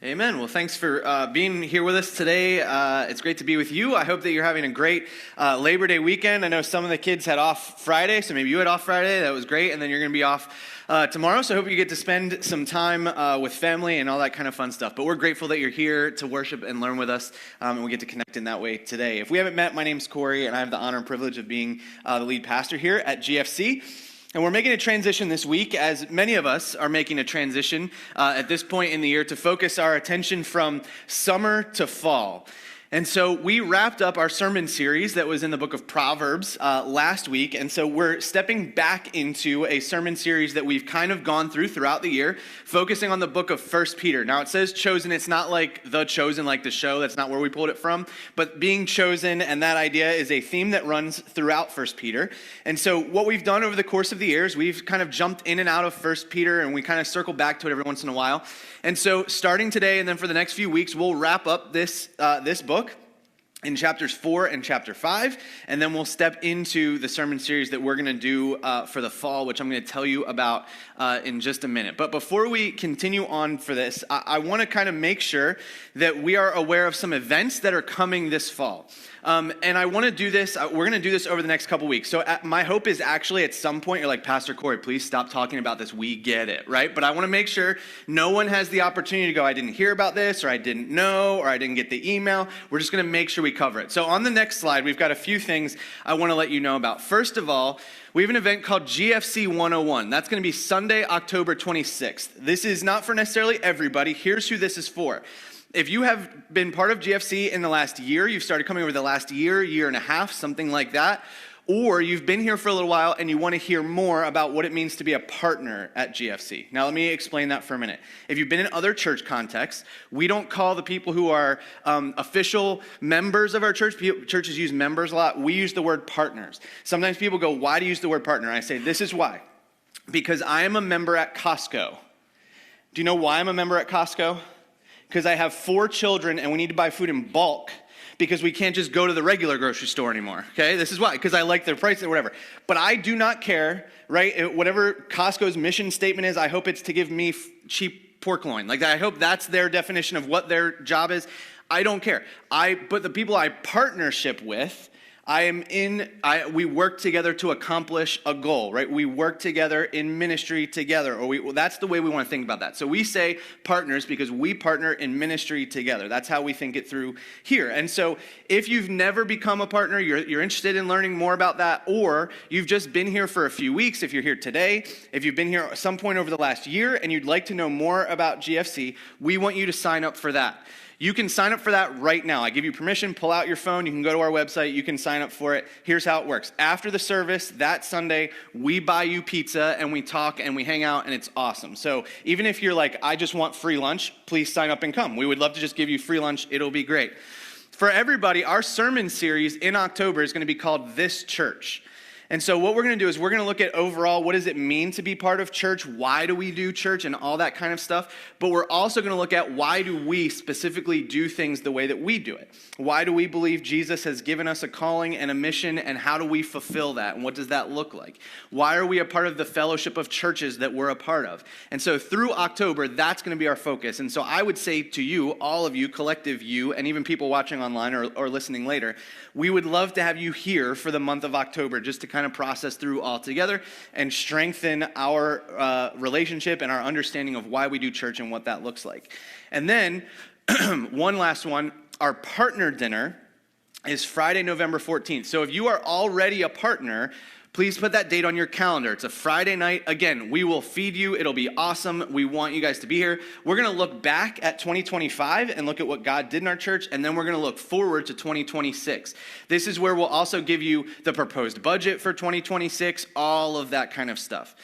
Amen. Well, thanks for being here with us today. It's great to be with you. I hope that you're having a great Labor Day weekend. I know some of the kids had off Friday, so maybe you had off Friday. That was great. And then you're going to be off tomorrow, so I hope you get to spend some time with family and all that kind of fun stuff. But we're grateful that you're here to worship and learn with us, and we get to connect in that way today. If we haven't met, my name's Corey, and I have the honor and privilege of being the lead pastor here at GFC. And we're making a transition this week, as many of us are making a transition at this point in the year to focus our attention from summer to fall. And so we wrapped up our sermon series that was in the book of Proverbs last week. And so we're stepping back into a sermon series that we've kind of gone throughout the year, focusing on the book of 1 Peter. Now it says chosen. It's not like The Chosen, like the show. That's not where we pulled it from. But being chosen and that idea is a theme that runs throughout 1 Peter. And so what we've done over the course of the years, we've kind of jumped in and out of 1 Peter, and we kind of circle back to it every once in a while. And so starting today and then for the next few weeks, we'll wrap up this book in chapters 4 and chapter 5, and then we'll step into the sermon series that we're going to do for the fall, which I'm going to tell you about in just a minute. But before we continue on for this, I want to kind of make sure that we are aware of some events that are coming this fall. And I want to do this, we're going to do this over the next couple weeks. So my hope is actually at some point, you're like, Pastor Corey, please stop talking about this. We get it, right? But I want to make sure no one has the opportunity to go, I didn't hear about this, or I didn't know, or I didn't get the email. We're just going to make sure we cover it. So on the next slide, we've got a few things I want to let you know about. First of all, we have an event called GFC 101. That's going to be Sunday, October 26th. This is not for necessarily everybody. Here's who this is for. If you have been part of GFC in the last year, you've started coming over the last year and a half, something like that, or you've been here for a little while and you want to hear more about what it means to be a partner at GFC. Now, let me explain that for a minute. If you've been in other church contexts, we don't call the people who are official members of our church. Churches use members a lot. We use the word partners. Sometimes people go, why do you use the word partner? I say, this is why. Because I am a member at Costco. Do you know why I'm a member at Costco? Because I have 4 children and we need to buy food in bulk because we can't just go to the regular grocery store anymore, okay? This is why, because I like their price or whatever. But I do not care, right? Whatever Costco's mission statement is, I hope it's to give me cheap pork loin. Like, I hope that's their definition of what their job is. I don't care. But the people I partnership with, we work together to accomplish a goal, right? We work together in ministry together, that's the way we want to think about that. So we say partners because we partner in ministry together. That's how we think it through here. And so if you've never become a partner, you're interested in learning more about that, or you've just been here for a few weeks, if you're here today, if you've been here at some point over the last year and you'd like to know more about GFC, we want you to sign up for that. You can sign up for that right now. I give you permission, pull out your phone, you can go to our website, you can sign up for it. Here's how it works. After the service, that Sunday, we buy you pizza and we talk and we hang out and it's awesome. So even if you're like, I just want free lunch, please sign up and come. We would love to just give you free lunch. It'll be great. For everybody, our sermon series in October is going to be called This Church. And so what we're going to do is we're going to look at overall, what does it mean to be part of church? Why do we do church and all that kind of stuff? But we're also going to look at why do we specifically do things the way that we do it? Why do we believe Jesus has given us a calling and a mission, and how do we fulfill that? And what does that look like? Why are we a part of the fellowship of churches that we're a part of? And so through October, that's going to be our focus. And so I would say to you, all of you, collective you, and even people watching online or listening later, we would love to have you here for the month of October just to kind of process through all together and strengthen our relationship and our understanding of why we do church and what that looks like. And then one last one, our partner dinner is Friday, November 14th. So if you are already a partner, please put that date on your calendar. It's a Friday night. Again, we will feed you. It'll be awesome. We want you guys to be here. We're going to look back at 2025 and look at what God did in our church, and then we're going to look forward to 2026. This is where we'll also give you the proposed budget for 2026, all of that kind of stuff.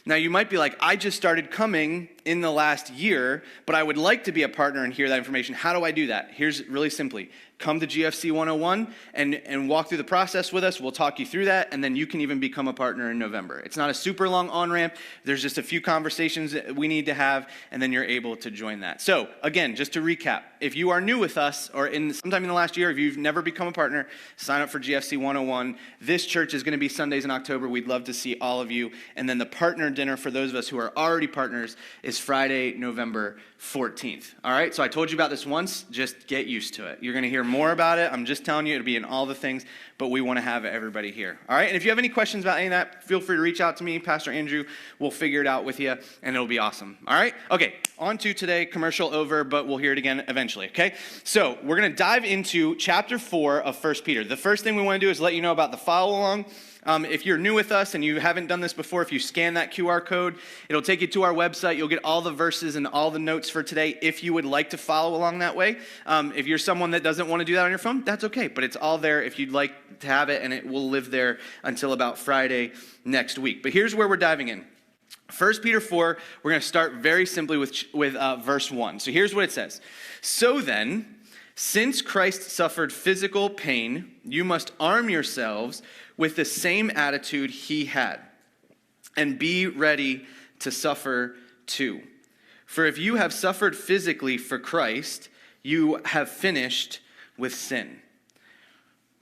Now, you might be like, I just started coming in the last year, but I would like to be a partner and hear that information. How do I do that? Here's really simply. Come to GFC 101 and walk through the process with us. We'll talk you through that, and then you can even become a partner in November. It's not a super long on-ramp. There's just a few conversations that we need to have, and then you're able to join that. So, again, just to recap, if you are new with us or sometime in the last year, if you've never become a partner, sign up for GFC 101. This church is going to be Sundays in October. We'd love to see all of you. And then the partner dinner for those of us who are already partners is Friday, November 14th. All right, so I told you about this once. Just get used to it. You're going to hear more about it. I'm just telling you, it'll be in all the things, but we want to have everybody here. All right, and if you have any questions about any of that, feel free to reach out to me, Pastor Andrew. We'll figure it out with you, and it'll be awesome. All right, okay, on to today. Commercial over, but we'll hear it again eventually, okay? So we're going to dive into chapter 4 of 1 Peter. The first thing we want to do is let you know about the follow along. If you're new with us and you haven't done this before, if you scan that QR code, it'll take you to our website. You'll get all the verses and all the notes for today if you would like to follow along that way. If you're someone that doesn't want to do that on your phone, that's okay. But it's all there if you'd like to have it, and it will live there until about Friday next week. But here's where we're diving in. 1 Peter 4, we're going to start very simply with verse 1. So here's what it says. So then, since Christ suffered physical pain, you must arm yourselves with the same attitude he had, and be ready to suffer too. For if you have suffered physically for Christ, you have finished with sin.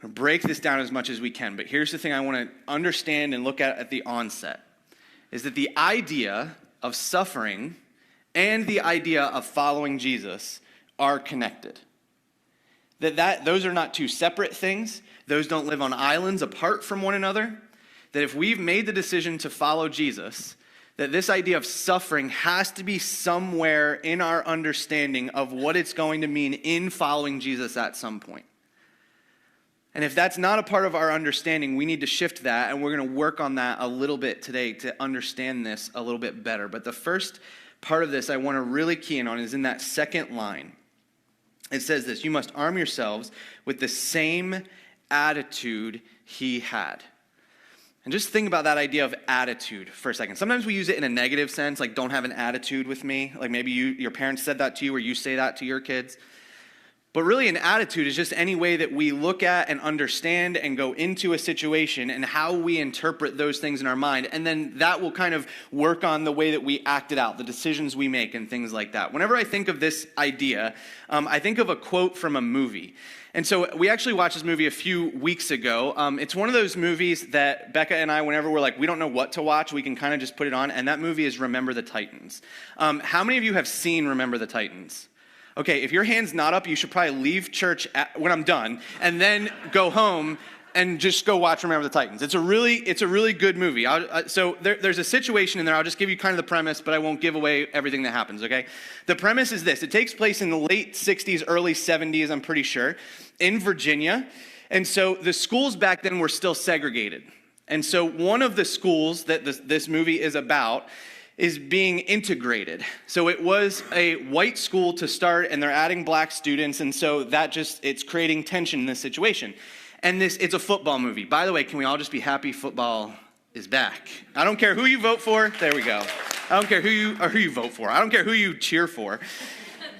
We'll break this down as much as we can, but here's the thing I want to understand and look at the onset, is that the idea of suffering and the idea of following Jesus are connected. Those are not two separate things. Those don't live on islands apart from one another. That if we've made the decision to follow Jesus, that this idea of suffering has to be somewhere in our understanding of what it's going to mean in following Jesus at some point. And if that's not a part of our understanding, we need to shift that, and we're going to work on that a little bit today to understand this a little bit better. But the first part of this I want to really key in on is in that second line. It says this: you must arm yourselves with the same attitude he had. And just think about that idea of attitude for a second. Sometimes we use it in a negative sense, like don't have an attitude with me. Like maybe your parents said that to you, or you say that to your kids. But really an attitude is just any way that we look at and understand and go into a situation and how we interpret those things in our mind. And then that will kind of work on the way that we act it out, the decisions we make and things like that. Whenever I think of this idea, I think of a quote from a movie. And so we actually watched this movie a few weeks ago. It's one of those movies that Becca and I, whenever we're like, we don't know what to watch, we can kind of just put it on. And that movie is Remember the Titans. How many of you have seen Remember the Titans? Okay, if your hand's not up, you should probably leave church when I'm done and then go home and just go watch Remember the Titans. It's a really good movie. So there's a situation in there. I'll just give you kind of the premise, but I won't give away everything that happens, okay? The premise is this. It takes place in the late 60s, early 70s, I'm pretty sure, in Virginia. And so the schools back then were still segregated. And so one of the schools that this movie is about is being integrated. So it was a white school to start, and they're adding black students, and so it's creating tension in this situation. And it's a football movie. By the way, can we all just be happy football is back? I don't care who you vote for. There we go. I don't care who you vote for. I don't care who you cheer for.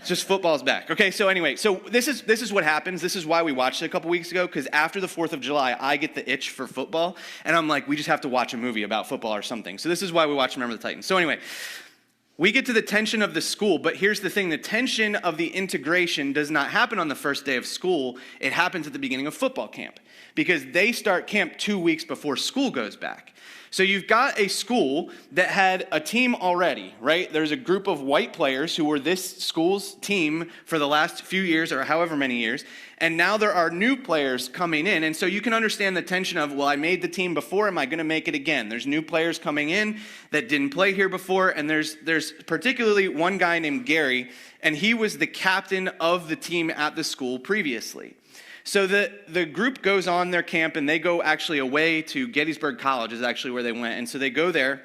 Just football's back. Okay, so anyway, so this is what happens. This is why we watched it a couple weeks ago, because after the 4th of July, I get the itch for football, and I'm like, we just have to watch a movie about football or something. So this is why we watch Remember the Titans. So anyway, we get to the tension of the school, but here's the thing. The tension of the integration does not happen on the first day of school. It happens at the beginning of football camp, because they start camp 2 weeks before school goes back. So you've got a school that had a team already, right? There's a group of white players who were this school's team for the last few years or however many years. And now there are new players coming in. And so you can understand the tension of, well, I made the team before. Am I going to make it again? There's new players coming in that didn't play here before. And there's particularly one guy named Gary, and he was the captain of the team at the school previously. So the group goes on their camp, and they go actually away to Gettysburg College is actually where they went. And so they go there,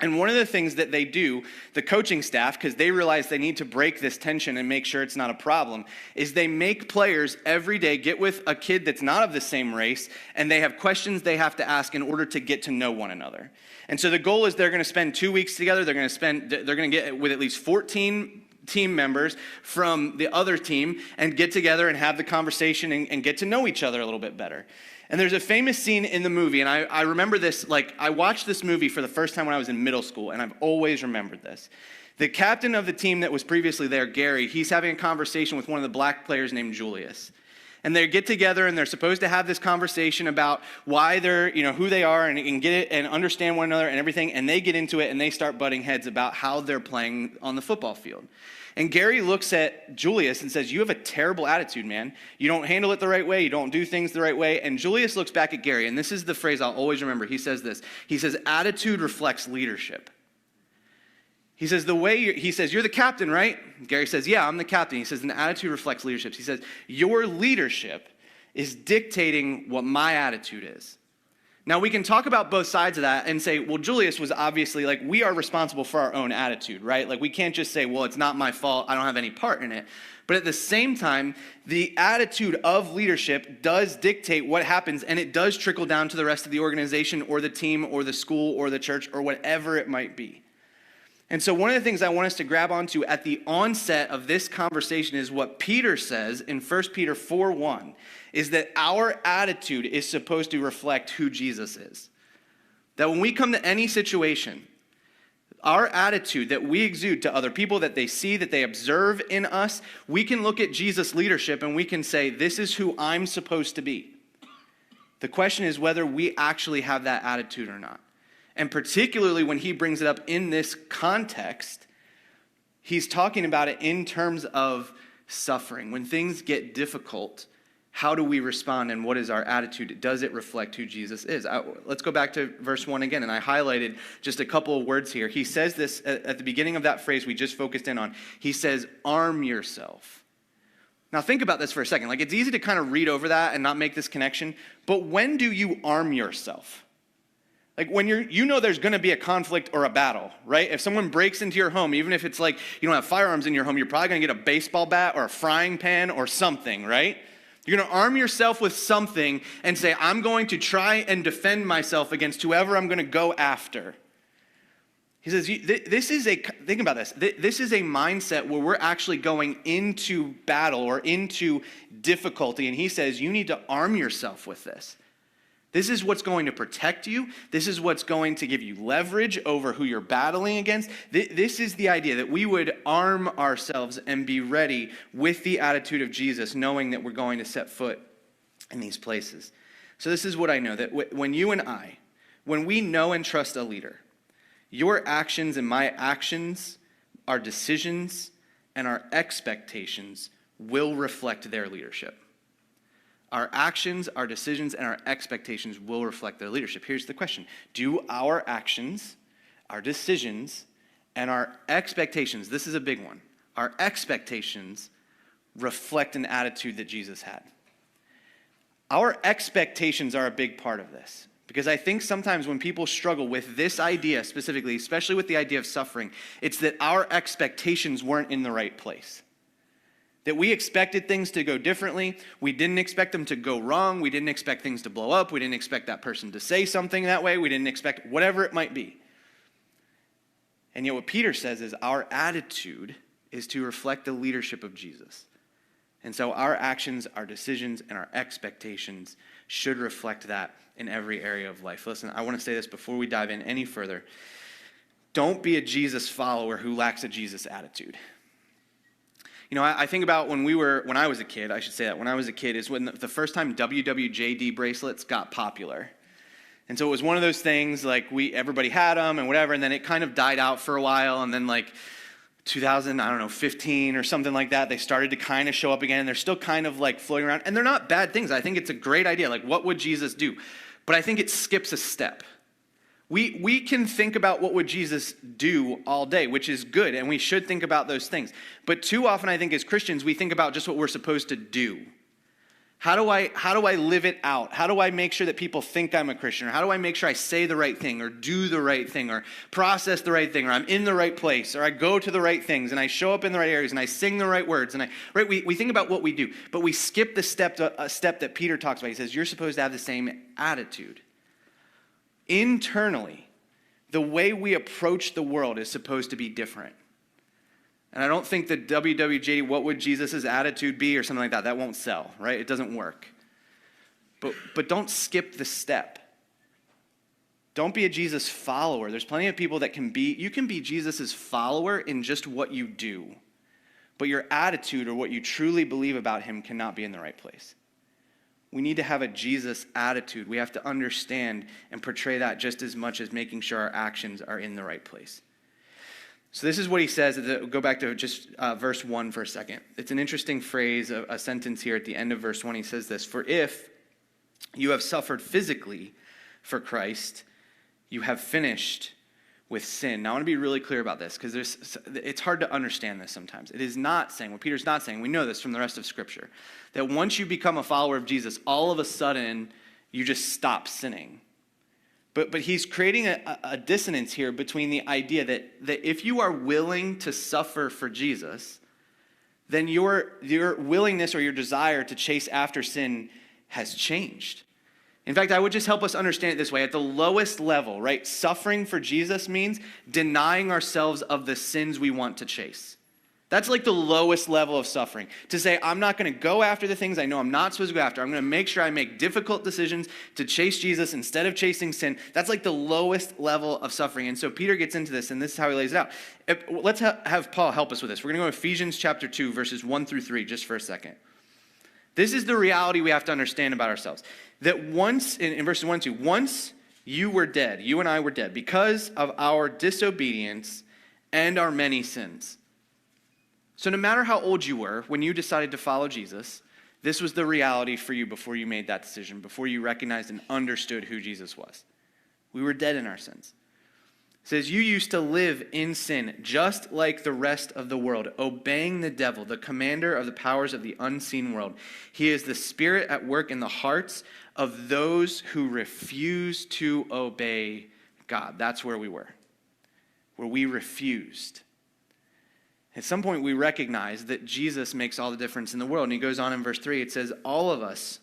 and one of the things that they do, the coaching staff, because they realize they need to break this tension and make sure it's not a problem, is they make players every day get with a kid that's not of the same race, and they have questions they have to ask in order to get to know one another. And so the goal is they're going to spend 2 weeks together. They're going to get with at least 14 team members from the other team and get together and have the conversation and get to know each other a little bit better. And there's a famous scene in the movie, and I remember this, like I watched this movie for the first time when I was in middle school, and I've always remembered this. The captain of the team that was previously there, Gary, he's having a conversation with one of the black players named Julius. And they get together and they're supposed to have this conversation about why they're, who they are and get it and understand one another and everything. And they get into it and they start butting heads about how they're playing on the football field. And Gary looks at Julius and says, you have a terrible attitude, man. You don't handle it the right way. You don't do things the right way. And Julius looks back at Gary, and this is the phrase I'll always remember. He says this. He says, attitude reflects leadership. He says, you're the captain, right? Gary says, yeah, I'm the captain. He says, an attitude reflects leadership. He says, your leadership is dictating what my attitude is. Now, we can talk about both sides of that and say, well, Julius was obviously, we are responsible for our own attitude, right? We can't just say, well, it's not my fault. I don't have any part in it. But at the same time, the attitude of leadership does dictate what happens, and it does trickle down to the rest of the organization or the team or the school or the church or whatever it might be. And so one of the things I want us to grab onto at the onset of this conversation is what Peter says in 1 Peter 4:1, is that our attitude is supposed to reflect who Jesus is. That when we come to any situation, our attitude that we exude to other people, that they see, that they observe in us, we can look at Jesus' leadership and we can say, this is who I'm supposed to be. The question is whether we actually have that attitude or not. And particularly when he brings it up in this context, he's talking about it in terms of suffering. When things get difficult, how do we respond and what is our attitude? Does it reflect who Jesus is? Let's go back to verse 1 again, and I highlighted just a couple of words here. He says this at the beginning of that phrase we just focused in on. He says, arm yourself. Now think about this for a second. It's easy to kind of read over that and not make this connection, but when do you arm yourself? When there's going to be a conflict or a battle, right? If someone breaks into your home, even if it's you don't have firearms in your home, you're probably going to get a baseball bat or a frying pan or something, right? You're going to arm yourself with something and say, I'm going to try and defend myself against whoever I'm going to go after. He says, think about this. This is a mindset where we're actually going into battle or into difficulty. And he says, you need to arm yourself with this. This is what's going to protect you. This is what's going to give you leverage over who you're battling against. This is the idea that we would arm ourselves and be ready with the attitude of Jesus, knowing that we're going to set foot in these places. So this is what I know, that when you and I, when we know and trust a leader, your actions and my actions, our decisions and our expectations will reflect their leadership. Our actions, our decisions, and our expectations will reflect their leadership. Here's the question. Do our actions, our decisions, and our expectations, this is a big one, our expectations reflect an attitude that Jesus had? Our expectations are a big part of this. Because I think sometimes when people struggle with this idea specifically, especially with the idea of suffering, it's that our expectations weren't in the right place. That we expected things to go differently. We didn't expect them to go wrong. We didn't expect things to blow up. We didn't expect that person to say something that way. We didn't expect whatever it might be. And yet what Peter says is our attitude is to reflect the leadership of Jesus. And so our actions, our decisions, and our expectations should reflect that in every area of life. Listen, I want to say this before we dive in any further. Don't be a Jesus follower who lacks a Jesus attitude. I think about when I was a kid, I should say that, when I was a kid is when the first time WWJD bracelets got popular. And so it was one of those things, everybody had them and whatever, and then it kind of died out for a while, and then 2015 or something like that, they started to kind of show up again, and they're still kind of floating around, and they're not bad things. I think it's a great idea, what would Jesus do? But I think it skips a step. We can think about what would Jesus do all day, which is good, and we should think about those things. But too often, I think as Christians, we think about just what we're supposed to do. How do I live it out? How do I make sure that people think I'm a Christian? Or how do I make sure I say the right thing or do the right thing or process the right thing or I'm in the right place or I go to the right things and I show up in the right areas and I sing the right words and we think about what we do, but we skip the step that Peter talks about. He says you're supposed to have the same attitude. Internally, the way we approach the world is supposed to be different. And I don't think that WWJD, what would Jesus' attitude be or something like that, that won't sell, right? It doesn't work. But don't skip the step. Don't be a Jesus follower. There's plenty of people that you can be Jesus' follower in just what you do. But your attitude or what you truly believe about him cannot be in the right place. we need to have a Jesus attitude. We have to understand and portray that just as much as making sure our actions are in the right place. So this is what he says. Go back to just verse 1 for a second. It's an interesting phrase, a sentence here at the end of verse 1. He says this, "For if you have suffered physically for Christ, you have finished with sin." Now I want to be really clear about this because it's hard to understand this sometimes. It is not saying, what Peter's not saying, we know this from the rest of Scripture, that once you become a follower of Jesus, all of a sudden you just stop sinning. But he's creating a dissonance here between the idea that if you are willing to suffer for Jesus, then your willingness or your desire to chase after sin has changed. In fact, I would just help us understand it this way. At the lowest level, right, suffering for Jesus means denying ourselves of the sins we want to chase. That's like the lowest level of suffering. To say, I'm not going to go after the things I know I'm not supposed to go after. I'm going to make sure I make difficult decisions to chase Jesus instead of chasing sin. That's like the lowest level of suffering. And so Peter gets into this, and this is how he lays it out. Let's have Paul help us with this. We're going to go to Ephesians chapter 2, verses 1 through 3, just for a second. This is the reality we have to understand about ourselves. That once, in verses 1 and 2, once you were dead, you and I were dead, because of our disobedience and our many sins. So no matter how old you were when you decided to follow Jesus, this was the reality for you before you made that decision, before you recognized and understood who Jesus was. We were dead in our sins. It says, you used to live in sin just like the rest of the world, obeying the devil, the commander of the powers of the unseen world. He is the spirit at work in the hearts of those who refuse to obey God. That's where we were, where we refused. At some point, we recognize that Jesus makes all the difference in the world. And he goes on in verse 3, it says, all of us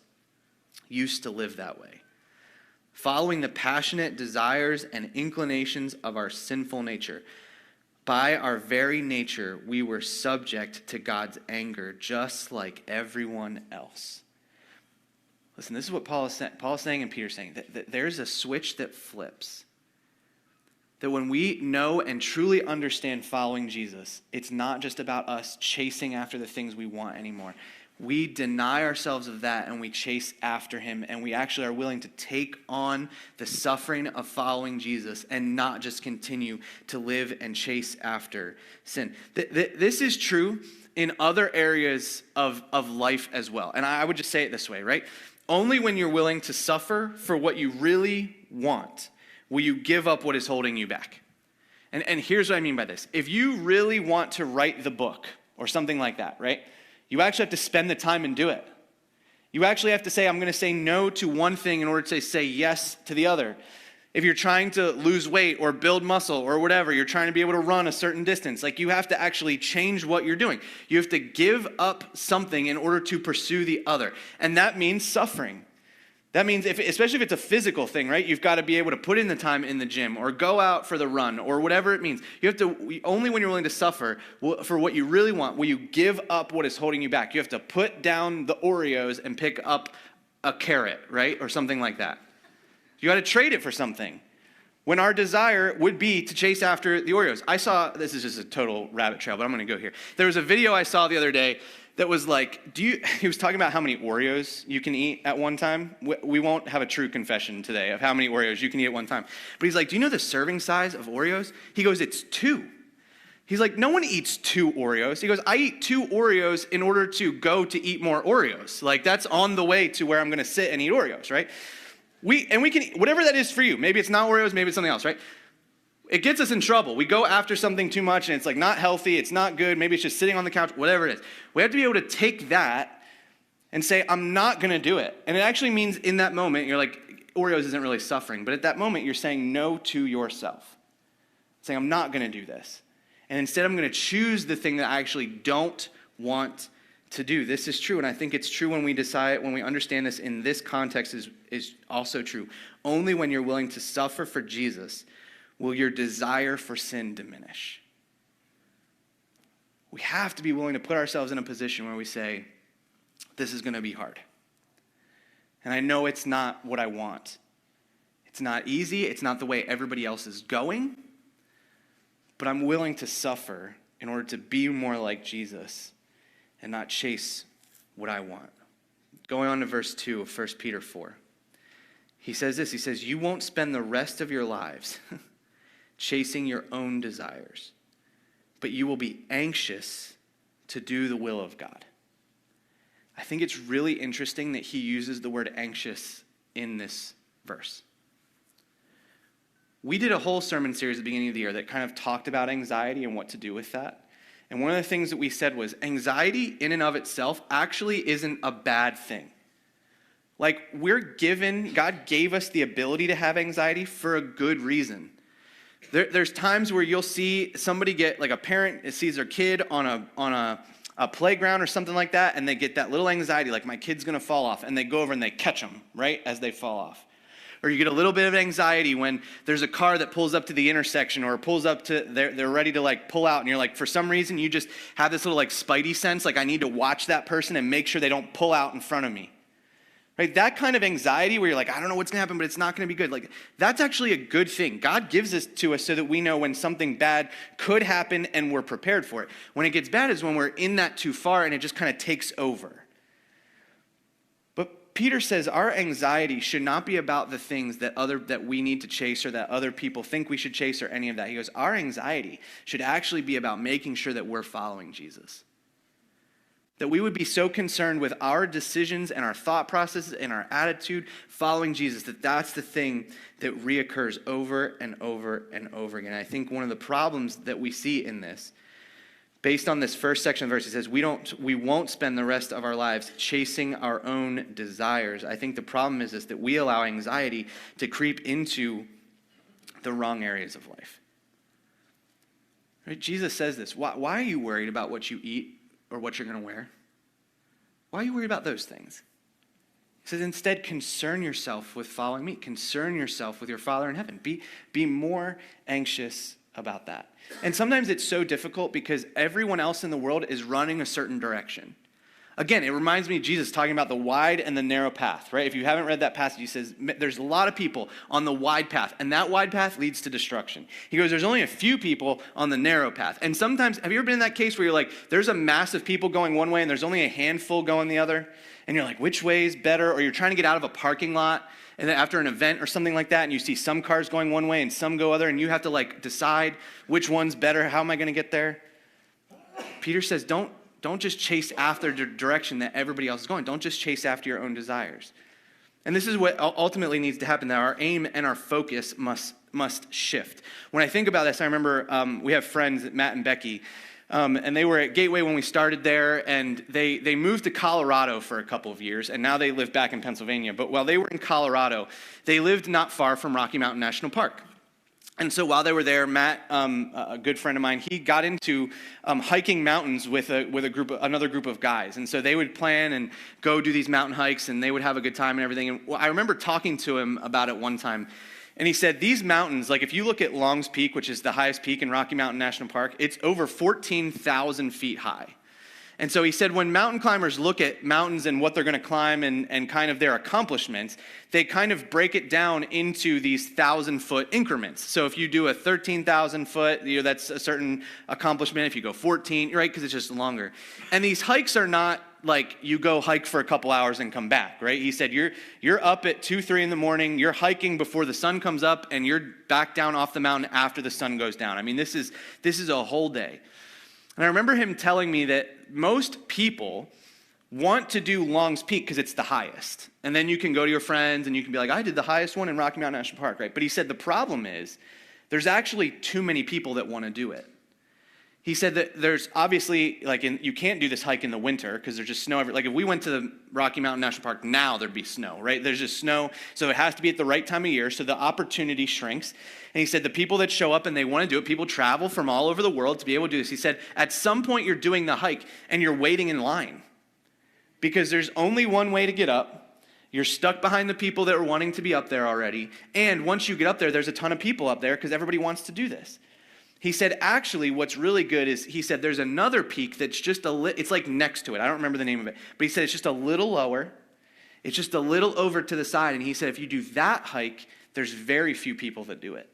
used to live that way, following the passionate desires and inclinations of our sinful nature. By our very nature, we were subject to God's anger, just like everyone else. Listen, this is what Paul is saying. Paul is saying and Peter is saying, that there's a switch that flips. That when we know and truly understand following Jesus, it's not just about us chasing after the things we want anymore. We deny ourselves of that and we chase after him, and we actually are willing to take on the suffering of following Jesus and not just continue to live and chase after sin. This is true in other areas of life as well. And I would just say it this way, right? Only when you're willing to suffer for what you really want will you give up what is holding you back. And here's what I mean by this. If you really want to write the book or something like that, right? You actually have to spend the time and do it. You actually have to say, I'm going to say no to one thing in order to say yes to the other. If you're trying to lose weight or build muscle or whatever, you're trying to be able to run a certain distance, like you have to actually change what you're doing. You have to give up something in order to pursue the other. And that means suffering. That means, especially if it's a physical thing, right? You've got to be able to put in the time in the gym or go out for the run or whatever it means. You have to, only when you're willing to suffer for what you really want will you give up what is holding you back. You have to put down the Oreos and pick up a carrot, right? Or something like that. You got to trade it for something. When our desire would be to chase after the Oreos. This is just a total rabbit trail, but I'm going to go here. There was a video I saw the other day that was like, he was talking about how many Oreos you can eat at one time. We won't have a true confession today of how many Oreos you can eat at one time. But he's like, do you know the serving size of Oreos? He goes, it's 2. He's like, no one eats 2 Oreos. He goes, I eat 2 Oreos in order to go to eat more Oreos. Like that's on the way to where I'm going to sit and eat Oreos, right? We can, whatever that is for you. Maybe it's not Oreos, maybe it's something else, right? It gets us in trouble. We go after something too much and it's like not healthy, it's not good, maybe it's just sitting on the couch, whatever it is. We have to be able to take that and say, I'm not going to do it. And it actually means in that moment, you're like, Oreos isn't really suffering, but at that moment, you're saying no to yourself. Saying, I'm not going to do this. And instead, I'm going to choose the thing that I actually don't want to do. This is true, and I think it's true when we understand this in this context is also true. Only when you're willing to suffer for Jesus will your desire for sin diminish. We have to be willing to put ourselves in a position where we say, this is going to be hard. And I know it's not what I want. It's not easy. It's not the way everybody else is going. But I'm willing to suffer in order to be more like Jesus and not chase what I want. Going on to verse 2 of 1 Peter 4. He says this, he says, you won't spend the rest of your lives chasing your own desires, but you will be anxious to do the will of God. I think it's really interesting that he uses the word anxious in this verse. We did a whole sermon series at the beginning of the year that kind of talked about anxiety and what to do with that. And one of the things that we said was anxiety in and of itself actually isn't a bad thing. Like God gave us the ability to have anxiety for a good reason. There's times where you'll see somebody get, like a parent sees their kid on a playground or something like that, and they get that little anxiety, like my kid's gonna fall off, and they go over and they catch them, right, as they fall off. Or you get a little bit of anxiety when there's a car that pulls up to the intersection or pulls up to, they're ready to like pull out, and you're like, for some reason, you just have this little like spidey sense, like I need to watch that person and make sure they don't pull out in front of me. Right? That kind of anxiety where you're like, I don't know what's gonna happen, but it's not gonna be good. Like, that's actually a good thing. God gives this to us so that we know when something bad could happen and we're prepared for it. When it gets bad is when we're in that too far and it just kind of takes over. But Peter says our anxiety should not be about the things that we need to chase or that other people think we should chase or any of that. He goes, our anxiety should actually be about making sure that we're following Jesus. That we would be so concerned with our decisions and our thought processes and our attitude following Jesus, that's the thing that reoccurs over and over and over again. I think one of the problems that we see in this, based on this first section of the verse, it says we won't spend the rest of our lives chasing our own desires. I think the problem is that we allow anxiety to creep into the wrong areas of life. Right? Jesus says this, why are you worried about what you eat or what you're going to wear? Why are you worried about those things? He says, instead, concern yourself with following me. Concern yourself with your Father in heaven. Be more anxious about that. And sometimes it's so difficult because everyone else in the world is running a certain direction. Again, it reminds me of Jesus talking about the wide and the narrow path, right? If you haven't read that passage, he says there's a lot of people on the wide path, and that wide path leads to destruction. He goes, there's only a few people on the narrow path. And sometimes, have you ever been in that case where you're like, there's a mass of people going one way and there's only a handful going the other? And you're like, which way is better? Or you're trying to get out of a parking lot, and then after an event or something like that, and you see some cars going one way and some go other, and you have to like decide which one's better. How am I going to get there? Peter says, Don't just chase after the direction that everybody else is going. Don't just chase after your own desires. And this is what ultimately needs to happen, that our aim and our focus must shift. When I think about this, I remember we have friends, Matt and Becky, and they were at Gateway when we started there, and they moved to Colorado for a couple of years, and now they live back in Pennsylvania. But while they were in Colorado, they lived not far from Rocky Mountain National Park. And so while they were there, Matt, a good friend of mine, he got into hiking mountains with another group of guys. And so they would plan and go do these mountain hikes, and they would have a good time and everything. And I remember talking to him about it one time, and he said these mountains, like if you look at Long's Peak, which is the highest peak in Rocky Mountain National Park, it's over 14,000 feet high. And so he said when mountain climbers look at mountains and what they're going to climb and kind of their accomplishments, they kind of break it down into these 1,000-foot increments. So if you do a 13,000 foot, that's a certain accomplishment. If you go 14, right, because it's just longer. And these hikes are not like you go hike for a couple hours and come back, right? He said you're up at 2, 3 in the morning, you're hiking before the sun comes up, and you're back down off the mountain after the sun goes down. I mean, this is a whole day. And I remember him telling me that most people want to do Long's Peak because it's the highest. And then you can go to your friends and you can be like, I did the highest one in Rocky Mountain National Park, right? But he said the problem is there's actually too many people that want to do it. He said that there's obviously, you can't do this hike in the winter because there's just snow like if we went to the Rocky Mountain National Park now, there'd be snow, right? There's just snow, so it has to be at the right time of year, so the opportunity shrinks. And he said the people that show up and they want to do it, people travel from all over the world to be able to do this. He said at some point you're doing the hike and you're waiting in line because there's only one way to get up. You're stuck behind the people that are wanting to be up there already. And once you get up there, there's a ton of people up there because everybody wants to do this. He said, actually, what's really good is, he said, there's another peak that's just it's like next to it. I don't remember the name of it. But he said it's just a little lower. It's just a little over to the side. And he said, if you do that hike, there's very few people that do it.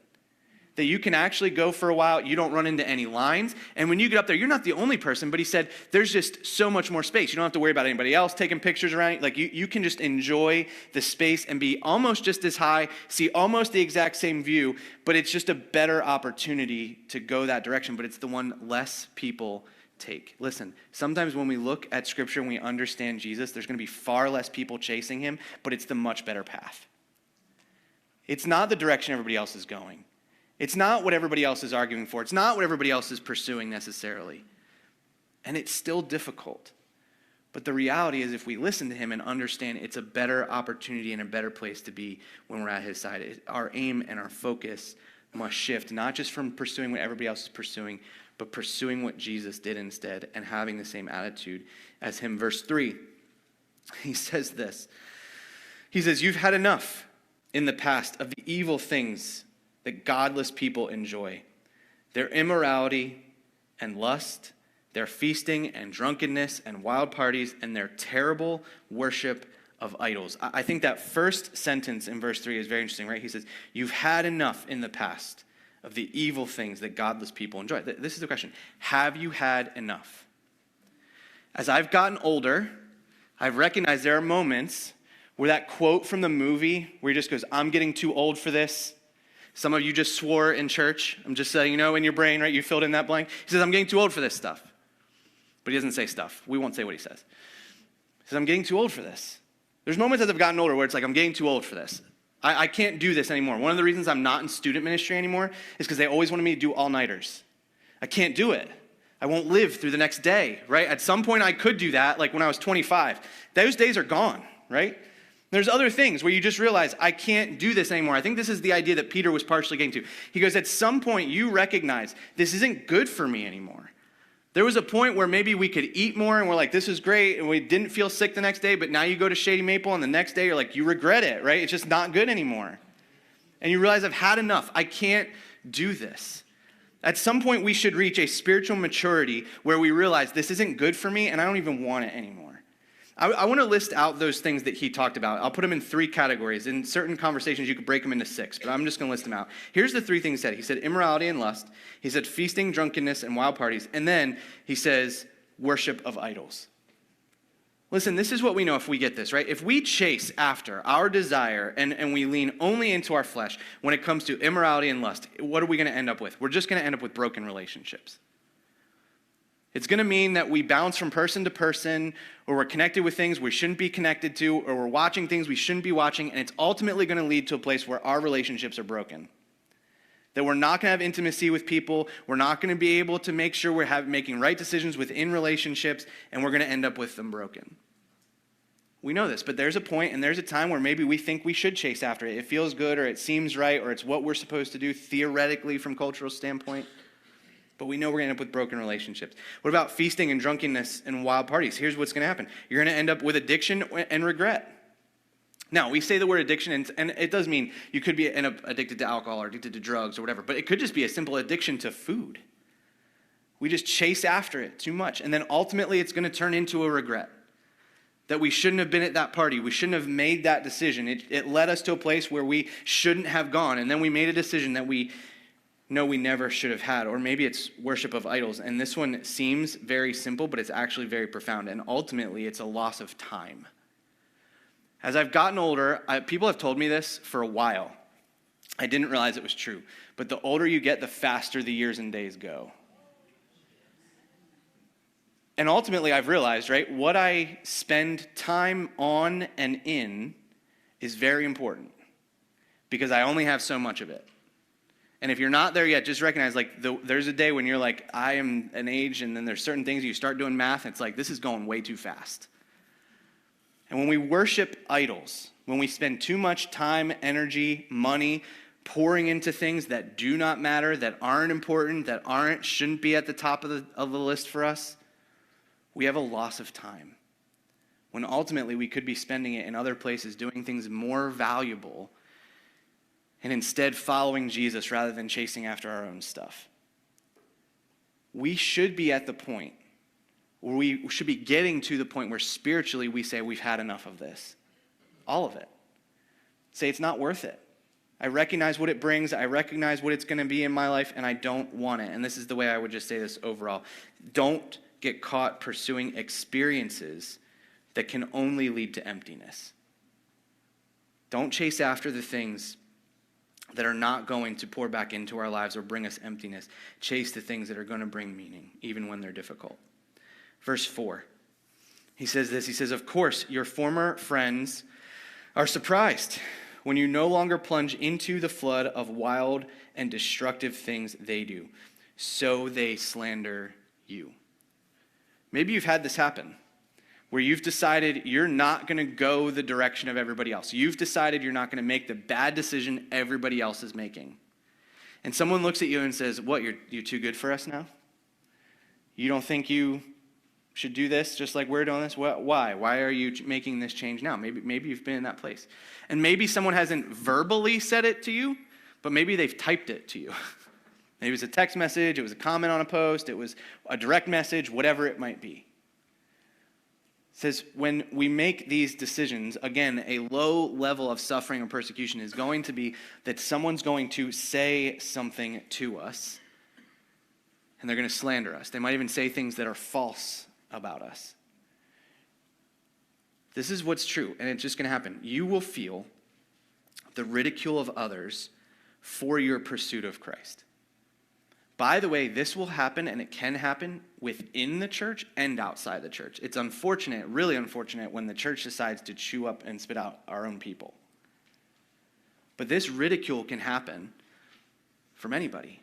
that you can actually go for a while. You don't run into any lines. And when you get up there, you're not the only person, but he said there's just so much more space. You don't have to worry about anybody else taking pictures around you. Like you can just enjoy the space and be almost just as high, see almost the exact same view, but it's just a better opportunity to go that direction. But it's the one less people take. Listen, sometimes when we look at Scripture and we understand Jesus, there's going to be far less people chasing him, but it's the much better path. It's not the direction everybody else is going. It's not what everybody else is arguing for. It's not what everybody else is pursuing necessarily. And it's still difficult. But the reality is if we listen to him and understand, it's a better opportunity and a better place to be when we're at his side. Our aim and our focus must shift, not just from pursuing what everybody else is pursuing, but pursuing what Jesus did instead and having the same attitude as him. Verse 3, he says this. He says, you've had enough in the past of the evil things that godless people enjoy, their immorality and lust, their feasting and drunkenness and wild parties, and their terrible worship of idols. I think that first sentence in verse 3 is very interesting, right? He says, you've had enough in the past of the evil things that godless people enjoy. This is the question. Have you had enough? As I've gotten older, I've recognized there are moments where that quote from the movie where he just goes, I'm getting too old for this. Some of you just swore in church. I'm just saying, in your brain, right? You filled in that blank. He says, I'm getting too old for this stuff. But he doesn't say stuff. We won't say what he says. He says, I'm getting too old for this. There's moments as I've gotten older where it's like, I'm getting too old for this. I can't do this anymore. One of the reasons I'm not in student ministry anymore is because they always wanted me to do all-nighters. I can't do it. I won't live through the next day, right? At some point I could do that, like when I was 25. Those days are gone, right? There's other things where you just realize, I can't do this anymore. I think this is the idea that Peter was partially getting to. He goes, at some point you recognize this isn't good for me anymore. There was a point where maybe we could eat more and we're like, this is great, and we didn't feel sick the next day, but now you go to Shady Maple and the next day you're like, you regret it, right? It's just not good anymore. And you realize, I've had enough. I can't do this. At some point we should reach a spiritual maturity where we realize this isn't good for me and I don't even want it anymore. I want to list out those things that he talked about. I'll put them in 3 categories. In certain conversations, you could break them into 6, but I'm just going to list them out. Here's the 3 things he said. He said immorality and lust. He said feasting, drunkenness, and wild parties. And then he says worship of idols. Listen, this is what we know if we get this, right? If we chase after our desire and we lean only into our flesh when it comes to immorality and lust, what are we going to end up with? We're just going to end up with broken relationships. It's going to mean that we bounce from person to person, or we're connected with things we shouldn't be connected to, or we're watching things we shouldn't be watching, and it's ultimately going to lead to a place where our relationships are broken. That we're not going to have intimacy with people, we're not going to be able to make sure we're making right decisions within relationships, and we're going to end up with them broken. We know this, but there's a point and there's a time where maybe we think we should chase after it. It feels good, or it seems right, or it's what we're supposed to do theoretically from cultural standpoint. But we know we're going to end up with broken relationships. What about feasting and drunkenness and wild parties? Here's what's going to happen. You're going to end up with addiction and regret. Now, we say the word addiction, and it does mean you could be end up addicted to alcohol or addicted to drugs or whatever, but it could just be a simple addiction to food. We just chase after it too much, and then ultimately it's going to turn into a regret. That we shouldn't have been at that party. We shouldn't have made that decision. It led us to a place where we shouldn't have gone, and then we made a decision that we never should have had. Or maybe it's worship of idols. And this one seems very simple, but it's actually very profound. And ultimately, it's a loss of time. As I've gotten older, people have told me this for a while. I didn't realize it was true. But the older you get, the faster the years and days go. And ultimately, I've realized, right, what I spend time on and in is very important. Because I only have so much of it. And if you're not there yet, just recognize, there's a day when you're like, I am an age, and then there's certain things, you start doing math, and it's like, this is going way too fast. And when we worship idols, when we spend too much time, energy, money, pouring into things that do not matter, that aren't important, that shouldn't be at the top of the list for us, we have a loss of time. When ultimately we could be spending it in other places, doing things more valuable, and instead following Jesus rather than chasing after our own stuff. We should be at the point, or we should be getting to the point where spiritually we say we've had enough of this. All of it. Say it's not worth it. I recognize what it brings. I recognize what it's going to be in my life, and I don't want it. And this is the way I would just say this overall. Don't get caught pursuing experiences that can only lead to emptiness. Don't chase after the things that are not going to pour back into our lives or bring us emptiness. Chase the things that are going to bring meaning, even when they're difficult. Verse 4, he says this. He says, of course, your former friends are surprised when you no longer plunge into the flood of wild and destructive things they do. So they slander you. Maybe you've had this happen, where you've decided you're not going to go the direction of everybody else. You've decided you're not going to make the bad decision everybody else is making. And someone looks at you and says, what, you're too good for us now? You don't think you should do this just like we're doing this? Why? Why are you making this change now? Maybe you've been in that place. And maybe someone hasn't verbally said it to you, but maybe they've typed it to you. Maybe it's a text message, it was a comment on a post, it was a direct message, whatever it might be. It says when we make these decisions, again, a low level of suffering or persecution is going to be that someone's going to say something to us, and they're going to slander us. They might even say things that are false about us. This is what's true, and it's just going to happen. You will feel the ridicule of others for your pursuit of Christ. By the way, this will happen, and it can happen within the church and outside the church. It's unfortunate, really unfortunate, when the church decides to chew up and spit out our own people. But this ridicule can happen from anybody.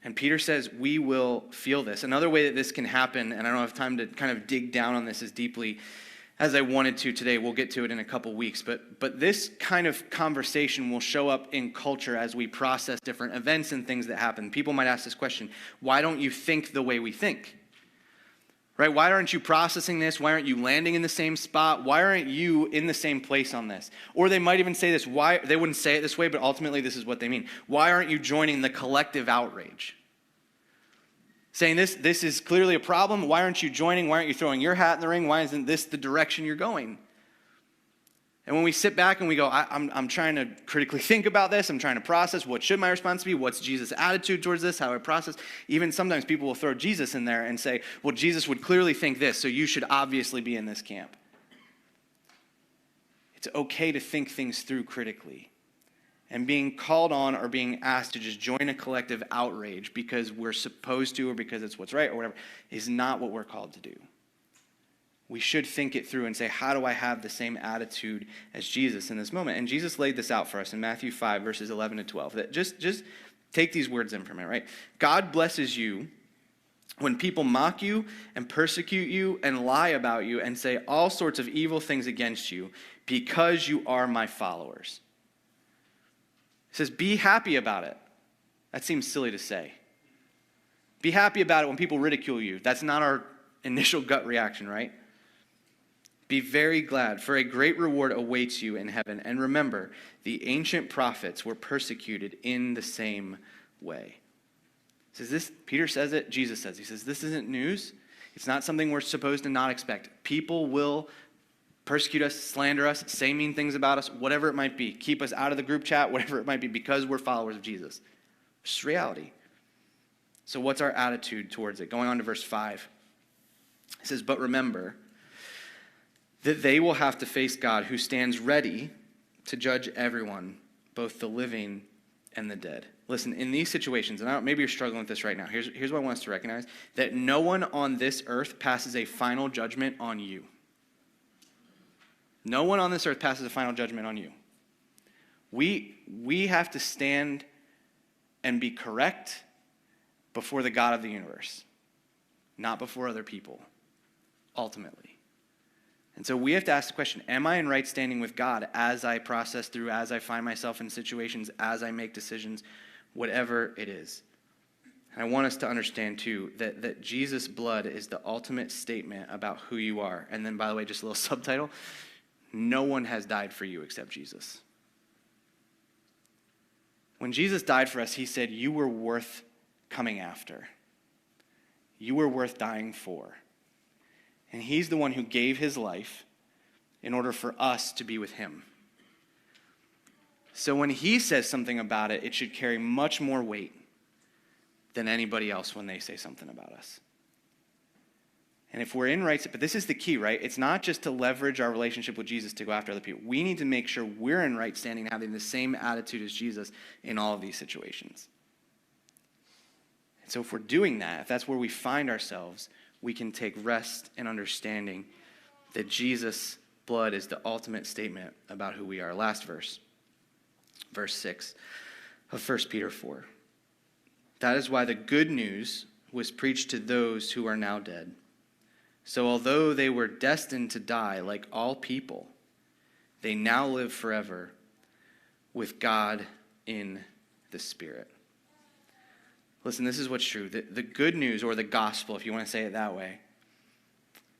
And Peter says we will feel this. Another way that this can happen, and I don't have time to kind of dig down on this as deeply as I wanted to today. We'll get to it in a couple weeks. But this kind of conversation will show up in culture as we process different events and things that happen. People might ask this question, why don't you think the way we think? Right? Why aren't you processing this? Why aren't you landing in the same spot? Why aren't you in the same place on this? Or they might even say this, why they wouldn't say it this way, but ultimately this is what they mean. Why aren't you joining the collective outrage? Saying this is clearly a problem. Why aren't you joining? Why aren't you throwing your hat in the ring? Why isn't this the direction you're going? And when we sit back and we go, I'm trying to critically think about this. I'm trying to process what should my response be? What's Jesus' attitude towards this? How I process? Even sometimes people will throw Jesus in there and say, well, Jesus would clearly think this, so you should obviously be in this camp. It's okay to think things through critically. And being called on or being asked to just join a collective outrage because we're supposed to or because it's what's right or whatever is not what we're called to do. We should think it through and say, how do I have the same attitude as Jesus in this moment? And Jesus laid this out for us in Matthew 5, verses 11 to 12. That just take these words in for a minute, right? God blesses you when people mock you and persecute you and lie about you and say all sorts of evil things against you because you are my followers. It says, be happy about it. That seems silly to say. Be happy about it when people ridicule you. That's not our initial gut reaction, right? Be very glad, for a great reward awaits you in heaven. And remember, the ancient prophets were persecuted in the same way. It says this, Peter says it, Jesus says. He says, this isn't news. It's not something we're supposed to not expect. People will persecute us, slander us, say mean things about us, whatever it might be. Keep us out of the group chat, whatever it might be, because we're followers of Jesus. It's just reality. So what's our attitude towards it? Going on to verse 5. It says, but remember that they will have to face God who stands ready to judge everyone, both the living and the dead. Listen, in these situations, and maybe you're struggling with this right now, here's what I want us to recognize, that no one on this earth passes a final judgment on you. No one on this earth passes a final judgment on you. We have to stand and be correct before the God of the universe, not before other people, ultimately. And so we have to ask the question, am I in right standing with God as I process through, as I find myself in situations, as I make decisions, whatever it is? And I want us to understand, too, that Jesus' blood is the ultimate statement about who you are. And then, by the way, just a little subtitle, no one has died for you except Jesus. When Jesus died for us, he said, you were worth coming after. You were worth dying for. And he's the one who gave his life in order for us to be with him. So when he says something about it, it should carry much more weight than anybody else when they say something about us. And if we're in right, but this is the key, right? It's not just to leverage our relationship with Jesus to go after other people. We need to make sure we're in right standing, having the same attitude as Jesus in all of these situations. And so if we're doing that, if that's where we find ourselves, we can take rest in understanding that Jesus' blood is the ultimate statement about who we are. Last verse, verse 6 of 1 Peter 4. That is why the good news was preached to those who are now dead. So although they were destined to die like all people, they now live forever with God in the Spirit. Listen, this is what's true. The good news, or the gospel, if you want to say it that way,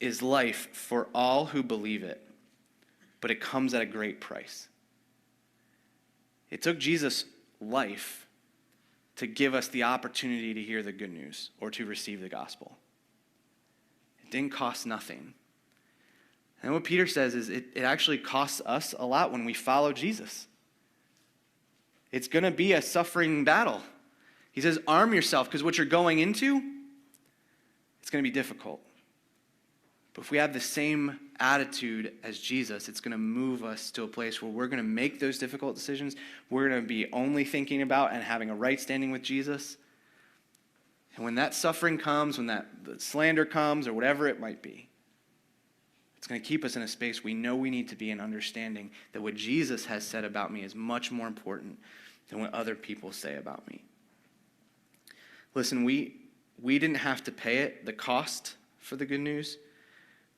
is life for all who believe it, but it comes at a great price. It took Jesus' life to give us the opportunity to hear the good news or to receive the gospel. Didn't cost nothing. And what Peter says is it actually costs us a lot when we follow Jesus. It's going to be a suffering battle. He says, arm yourself, because what you're going into, it's going to be difficult. But if we have the same attitude as Jesus, it's going to move us to a place where we're going to make those difficult decisions. We're going to be only thinking about and having a right standing with Jesus. And when that suffering comes, when that slander comes, or whatever it might be, it's going to keep us in a space we know we need to be in, understanding that what Jesus has said about me is much more important than what other people say about me. Listen, we didn't have to pay it, the cost for the good news,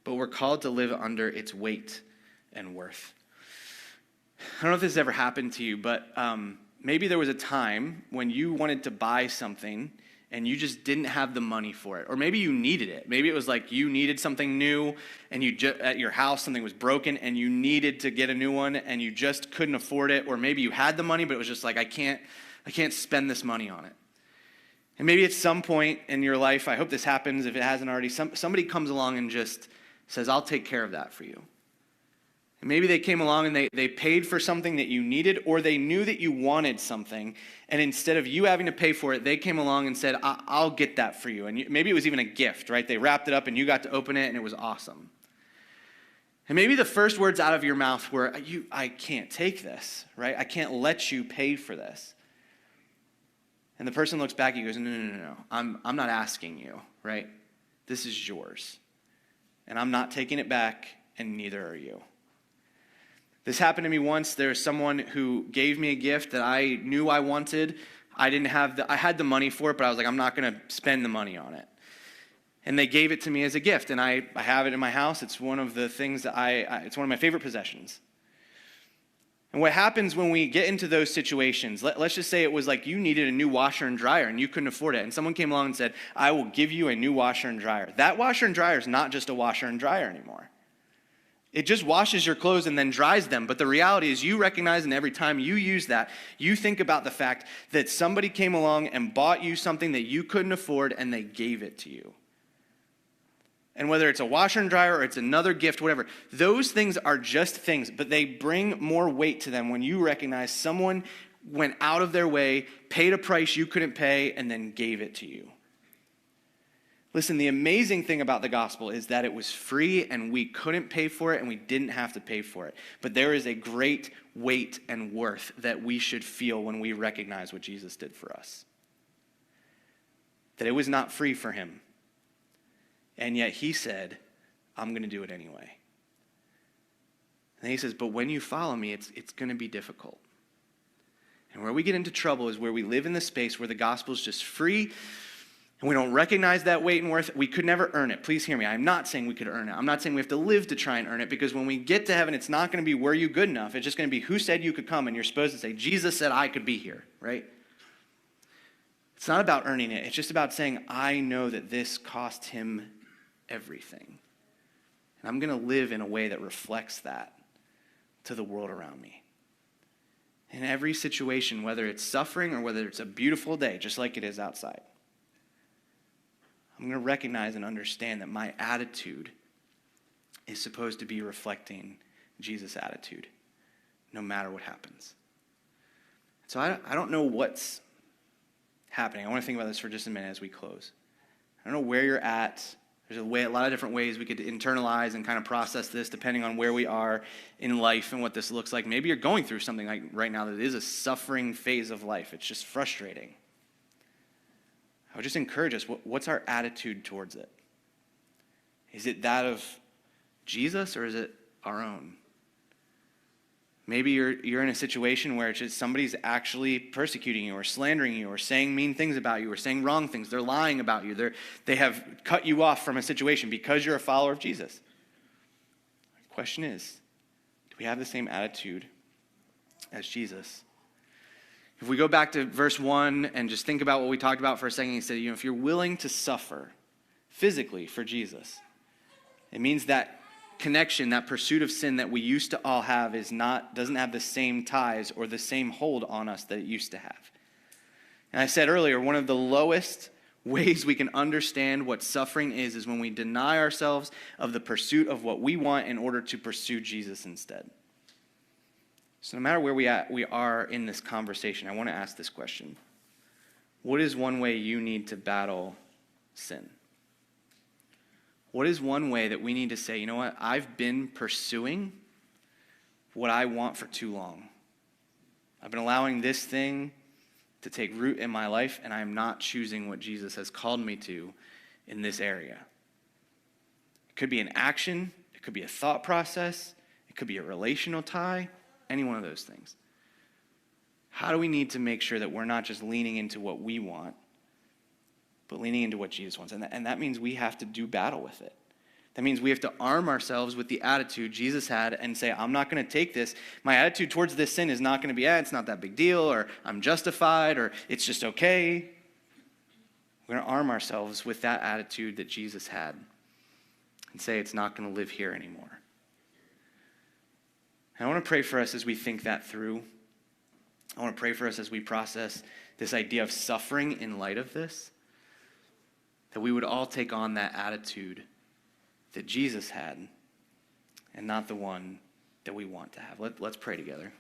but we're called to live under its weight and worth. I don't know if this has ever happened to you, but maybe there was a time when you wanted to buy something and you just didn't have the money for it. Or maybe you needed it. Maybe it was like you needed something new, and at your house something was broken and you needed to get a new one and you just couldn't afford it. Or maybe you had the money, but it was just like, I can't spend this money on it. And maybe at some point in your life, I hope this happens if it hasn't already, somebody comes along and just says, I'll take care of that for you. And maybe they came along and they paid for something that you needed, or they knew that you wanted something, and instead of you having to pay for it, they came along and said, I'll get that for you. And maybe it was even a gift, right? They wrapped it up and you got to open it and it was awesome. And maybe the first words out of your mouth were, I can't take this, right? I can't let you pay for this. And the person looks back at you and goes, no. I'm not asking you, right? This is yours. And I'm not taking it back, and neither are you. This happened to me once. There's someone who gave me a gift that I knew I wanted. I had the money for it, but I was like, I'm not going to spend the money on it. And they gave it to me as a gift, and I have it in my house. It's one of the things that it's one of my favorite possessions. And what happens when we get into those situations, let's just say it was like you needed a new washer and dryer and you couldn't afford it, and someone came along and said, I will give you a new washer and dryer. That washer and dryer is not just a washer and dryer anymore. It just washes your clothes and then dries them. But the reality is you recognize, and every time you use that, you think about the fact that somebody came along and bought you something that you couldn't afford and they gave it to you. And whether it's a washer and dryer or it's another gift, whatever, those things are just things, but they bring more weight to them when you recognize someone went out of their way, paid a price you couldn't pay, and then gave it to you. Listen, the amazing thing about the gospel is that it was free and we couldn't pay for it and we didn't have to pay for it. But there is a great weight and worth that we should feel when we recognize what Jesus did for us. That it was not free for him. And yet he said, I'm going to do it anyway. And he says, but when you follow me, it's going to be difficult. And where we get into trouble is where we live in the space where the gospel is just free, and we don't recognize that weight and worth. We could never earn it. Please hear me. I'm not saying we could earn it. I'm not saying we have to live to try and earn it, because when we get to heaven, it's not going to be, were you good enough? It's just going to be, who said you could come? And you're supposed to say, Jesus said I could be here, right? It's not about earning it. It's just about saying, I know that this cost him everything. And I'm going to live in a way that reflects that to the world around me. In every situation, whether it's suffering or whether it's a beautiful day, just like it is outside, I'm going to recognize and understand that my attitude is supposed to be reflecting Jesus' attitude, no matter what happens. So I don't know what's happening. I want to think about this for just a minute as we close. I don't know where you're at. There's a lot of different ways we could internalize and kind of process this depending on where we are in life and what this looks like. Maybe you're going through something like right now that is a suffering phase of life. It's just frustrating. I would just encourage us, what's our attitude towards it? Is it that of Jesus or is it our own? Maybe you're in a situation where it's just somebody's actually persecuting you or slandering you or saying mean things about you or saying wrong things. They're lying about you. They have cut you off from a situation because you're a follower of Jesus. The question is, do we have the same attitude as Jesus? If we go back to verse 1 and just think about what we talked about for a second, he said, if you're willing to suffer physically for Jesus, it means that connection, that pursuit of sin that we used to all have doesn't have the same ties or the same hold on us that it used to have. And I said earlier, one of the lowest ways we can understand what suffering is when we deny ourselves of the pursuit of what we want in order to pursue Jesus instead. So no matter where we are in this conversation, I want to ask this question. What is one way you need to battle sin? What is one way that we need to say, you know what, I've been pursuing what I want for too long. I've been allowing this thing to take root in my life, and I'm not choosing what Jesus has called me to in this area. It could be an action, it could be a thought process, it could be a relational tie, any one of those things. How do we need to make sure that we're not just leaning into what we want, but leaning into what Jesus wants? And that means we have to do battle with it. That means we have to arm ourselves with the attitude Jesus had and say, I'm not going to take this. My attitude towards this sin is not going to be, it's not that big deal, or I'm justified, or it's just okay. We're going to arm ourselves with that attitude that Jesus had and say it's not going to live here anymore. And I want to pray for us as we think that through. I want to pray for us as we process this idea of suffering in light of this, that we would all take on that attitude that Jesus had and not the one that we want to have. Let's pray together.